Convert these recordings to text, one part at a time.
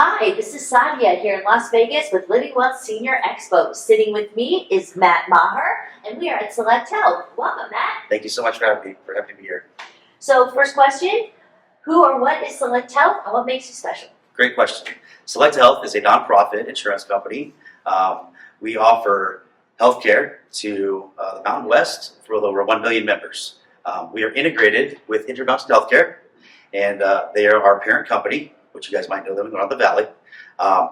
Hi, this is Sadia here in Las Vegas with Living Well Senior Expo. Sitting with me is Maher, and we are at Select Health. Welcome, Matt. Thank you so much for having me here. So, first question, who or what is Select Health and what makes you special? Great question. Select Health is a nonprofit insurance company. We offer healthcare to the Mountain West for over 1 million members. We are integrated with Intermountain Health, and they are our parent company, which you guys might know them around the valley.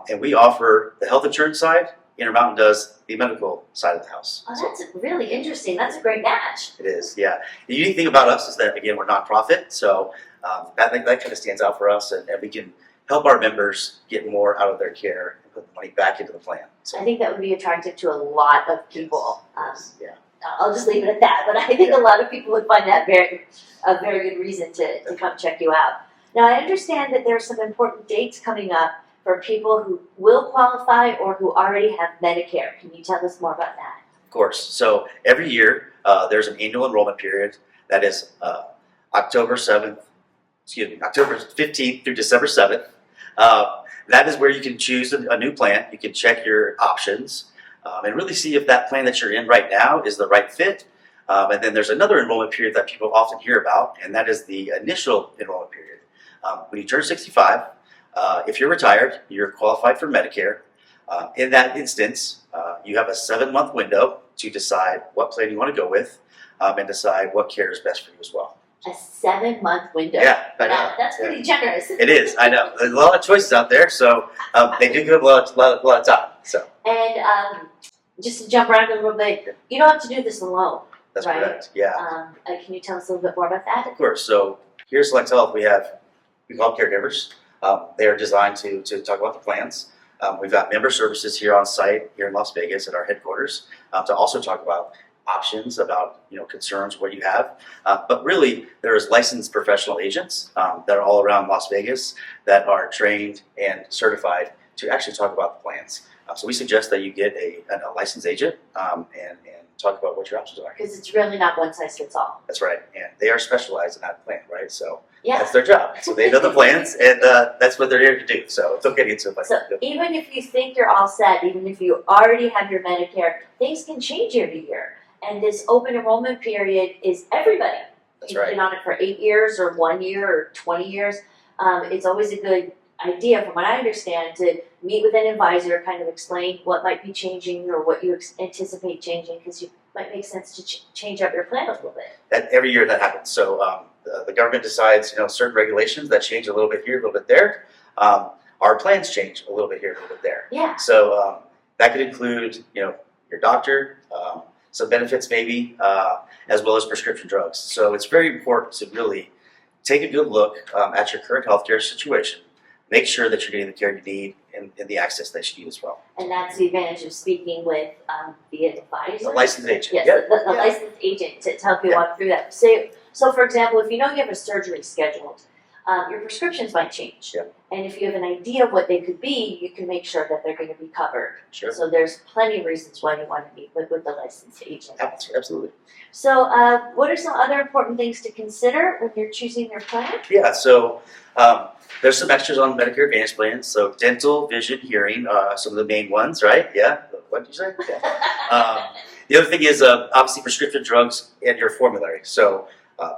And we offer the health insurance side. Intermountain does the medical side of the house. Oh, that's really interesting. That's a great match. It is, yeah. The unique thing about us is that, again, we're nonprofit, so that kind of stands out for us, and we can help our members get more out of their care and put the money back into the plan. So, I think that would be attractive to a lot of people. yeah. I'll just leave it at that, but I think a lot of people would find that a very good reason to come check you out. Now, I understand that there are some important dates coming up for people who will qualify or who already have Medicare. Can you tell us more about that? Of course. So every year there's an annual enrollment period that is October 15th through December 7th. That is where you can choose a new plan. You can check your options and really see if that plan that you're in right now is the right fit. And then there's another enrollment period that people often hear about, and that is the initial enrollment period. When you turn 65, if you're retired, you're qualified for Medicare. In that instance, you have a 7-month window to decide what plan you want to go with and decide what care is best for you as well. A 7-month window. Yeah, I know. That's pretty generous. It is, I know. There's a lot of choices out there, so they do give a lot of time. So. And just to jump around a little bit, you don't have to do this alone. That's right? correct, yeah. Can you tell us a little bit more about that? Of course. So here at Select Health, we call them caregivers. They are designed to talk about the plans. We've got member services here on site here in Las Vegas at our headquarters to also talk about options, about concerns, what you have. But really, there's licensed professional agents that are all around Las Vegas that are trained and certified to actually talk about the plans. So we suggest that you get a licensed agent and talk about what your options are. Because it's really not one size fits all. That's right, and they are specialized in that plan, right? So yeah. That's their job. So they know the plans, and that's what they're here to do. So it's okay to get to it. So even if you think you're all set, even if you already have your Medicare, things can change year to year. And this open enrollment period is everybody. That's You've right. been on it for 8 years or 1 year or 20 years. It's always a good idea, from what I understand, to meet with an advisor, kind of explain what might be changing or what you anticipate changing, because it might make sense to change up your plan a little bit. Every year that happens. So the government decides, certain regulations that change a little bit here, a little bit there. Our plans change a little bit here, a little bit there. Yeah. So that could include, your doctor, some benefits maybe, as well as prescription drugs. So it's very important to really take a good look at your current healthcare situation. Make sure that you're getting the care you need and the access that you need as well. And that's the advantage of speaking with the advisor. The licensed agent. Yes, Yeah. the licensed agent to help you walk through that. So for example, if you know you have a surgery scheduled, your prescriptions might change. Yeah. And if you have an idea of what they could be, you can make sure that they're going to be covered. Sure. So there's plenty of reasons why you want to meet with the licensed agent. Absolutely. So what are some other important things to consider when you're choosing your plan? Yeah, so there's some extras on Medicare Advantage plans. So dental, vision, hearing, some of the main ones, right? Yeah. What did you say? Yeah. The other thing is obviously prescription drugs and your formulary. So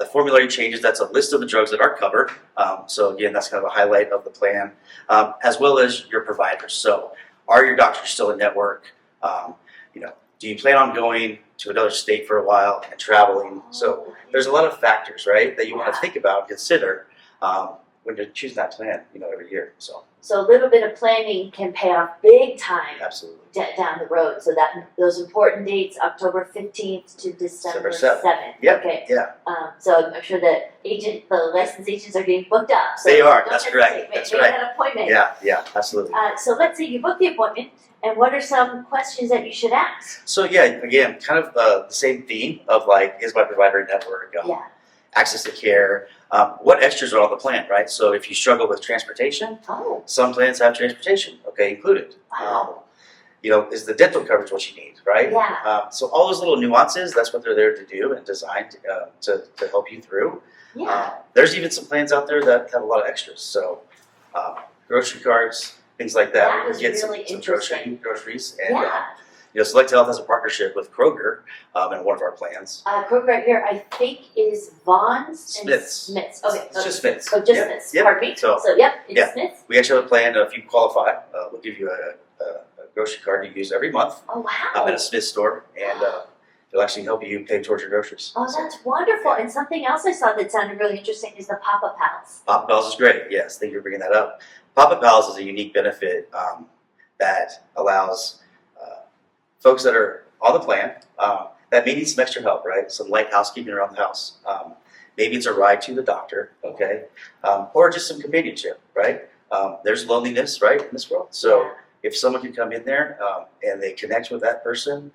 the formulary changes. That's a list of the drugs that are covered. So again, that's kind of a highlight of the plan, as well as your providers. So are your doctors still in network? Do you plan on going to another state for a while and traveling? So there's a lot of factors, right, that you want to think about and consider when you're choosing that plan, every year. So a little bit of planning can pay off big time. Absolutely. Down the road. So that those important dates, October 15th to December 7th. Yep. Okay. Yeah. So I'm sure the licensed agents are getting booked up. So they are. don't That's hesitate. correct. That's Make right. that appointment. Yeah, absolutely. So let's say you book the appointment, and what are some questions that you should ask? So yeah, again, kind of the same theme of is my provider in network, access to care, what extras are on the plan, right? So if you struggle with transportation, some plans have transportation, included. Wow. Is the dental coverage what you need, right? Yeah. So all those little nuances, that's what they're there to do and designed to help you through. Yeah. There's even some plans out there that have a lot of extras. So grocery cards, things like that. That was Get really some interesting. groceries. And, Yeah. Select Health has a partnership with Kroger in one of our plans. Kroger right here, I think, is Vaughn's and Smith's. Smith's. Okay, It's just Smith's. Oh, just Yep. Smith's. Yep. Pardon me. So, Yep, it's yeah. Smith's. We actually have a plan. If you qualify, we'll give you a grocery card you use every month Oh, wow. at a Smith's store, and it'll actually help you pay towards your groceries. Oh, that's wonderful. And something else I saw that sounded really interesting is the Papa Pals. Papa Pals is great. Yes, thank you for bringing that up. Papa Pals is a unique benefit that allows folks that are on the plan that may need some extra help, right? Some light housekeeping around the house. Maybe it's a ride to the doctor, okay? Or just some companionship, right? There's loneliness, right, in this world. So if someone can come in there and they connect with that person,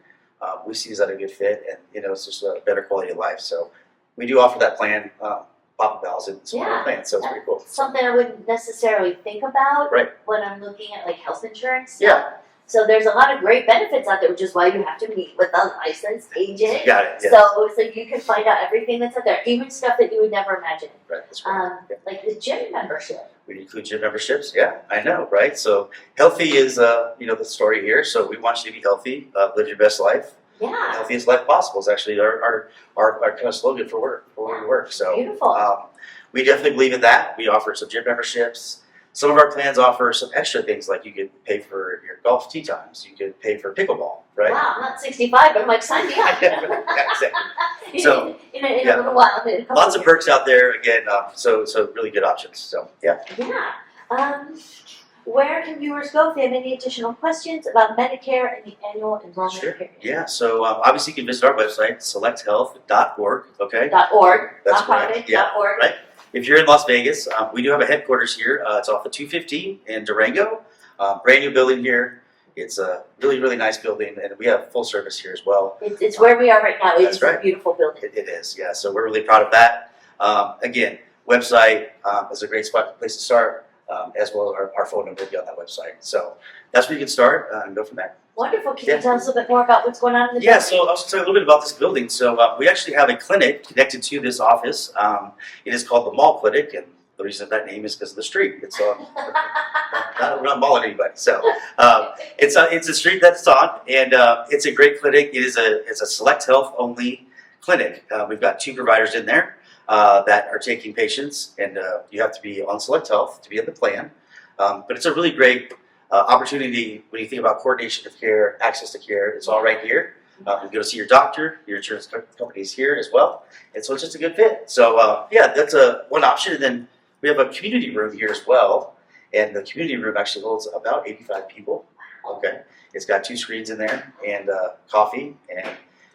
we see that a good fit, and it's just a better quality of life. So we do offer that plan, Papa Pals, and some other plans. So it's pretty cool. Something I wouldn't necessarily think about Right. when I'm looking at like health insurance. Yeah. So there's a lot of great benefits out there, which is why you have to meet with a licensed agent. You got it. Yeah. So you can find out everything that's out there, even stuff that you would never imagine. Right. That's right. Yeah. Like the gym membership. We include gym memberships. Yeah, I know, right? So healthy is the story here. So we want you to be healthy, live your best life. Yeah. Healthiest life possible is actually our kind of slogan for work, for where we work. So Beautiful. we definitely believe in that. We offer some gym memberships. Some of our plans offer some extra things, like you could pay for your golf tee times. You could pay for pickleball, right? Wow, I'm not 65, but I'm like, sign me up. Yeah, exactly. So, in a little while. In a couple Lots of years. perks out there. Again, so really good options. So yeah. Yeah. Where can viewers go if they have any additional questions about Medicare and the annual enrollment Sure. period? Yeah. So obviously you can visit our website, selecthealth.org. Okay. .org. That's nonprofit, correct. Yeah. .org. Right. If you're in Las Vegas, we do have a headquarters here. It's off of 215 in Durango. Brand new building here. It's a really, really nice building, and we have full service here as well. It's where we are right now. That's It's right. a beautiful building. It is, yeah. So we're really proud of that. Again, website is a great place to start, as well as our phone number will be on that website. So that's where you can start and go from there. Wonderful. Can Yeah. you tell us a little bit more about what's going on in the Yeah, building? so I'll just tell you a little bit about this building. So we actually have a clinic connected to this office. It is called the Mall Clinic, and the reason that name is because of the street. It's on, we're not malling anybody. So it's a street that it's on, and it's a great clinic. It's a Select Health only clinic. We've got 2 providers in there that are taking patients, and you have to be on Select Health to be in the plan. But it's a really great opportunity when you think about coordination of care, access to care. It's all right here. You go to see your doctor, your insurance company is here as well, and so it's just a good fit. So that's one option. And then we have a community room here as well, and the community room actually holds about 85 people. Okay, it's got 2 screens in there and coffee, and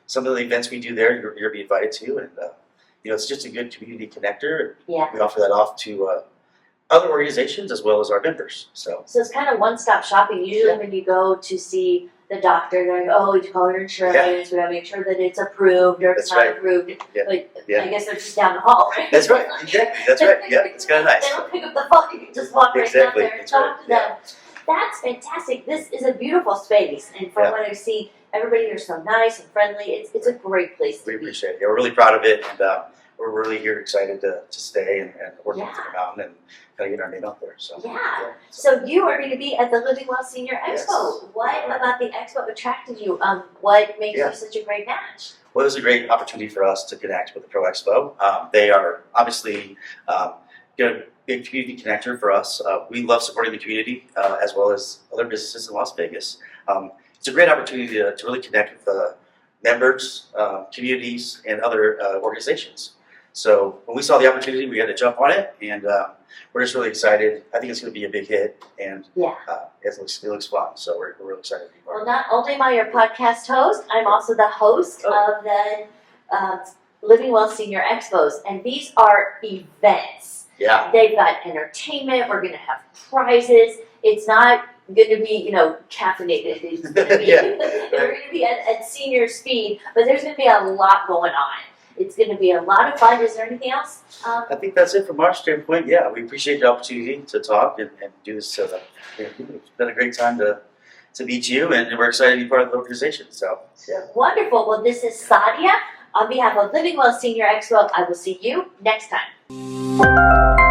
some of the events we do there you'll be invited to, and it's just a good community connector. Yeah. We offer that off to other organizations as well as our members. So So it's kind of one-stop shopping. Usually when you go to see the doctor, they're like, oh, you call your insurance, we gotta make sure that it's approved or it's That's not right. approved. Yeah. But Yeah. I guess they're just down the hall, right? That's right, exactly. That's right. Yeah, it's kind of nice. They don't pick up the phone, you can just walk right Exactly, down there and that's talk right, to them. That's fantastic. This is a beautiful space, and from Yeah. what I've seen, everybody here is so nice and friendly. It's a great place We to be. appreciate it. Yeah, we're really proud of it, and we're really here excited to stay and work with Yeah. Intermountain and kind of get our name out there. So Yeah. So you are going to be at the Living Well Senior Expo. Yes. What about the expo attracted you? What makes Yeah. you such a great match? Well, it was a great opportunity for us to connect with the Pro Expo. They are obviously a big community connector for us. We love supporting the community as well as other businesses in Las Vegas. It's a great opportunity to really connect with members, communities, and other organizations. So when we saw the opportunity, we had to jump on it, and we're just really excited. I think it's going to be a big hit, and Yeah. it looks fun. So we're really excited to be part Well, of it. not only am I your podcast host, I'm also the host Oh. of the Living Well Senior Expos, and these are events. Yeah. They've got entertainment. We're going to have prizes. It's not going to be, caffeinated. It's going to be, Yeah, we're going to be at senior speed, but there's going to be a lot going on. It's going to be a lot of fun. Is there anything else? I think that's it from our standpoint. Yeah, we appreciate the opportunity to talk and do this. It's been a great time to meet you, and we're excited to be part of the organization. So, yeah. Wonderful. Well, this is Sadia on behalf of Living Well Senior Expo. I will see you next time.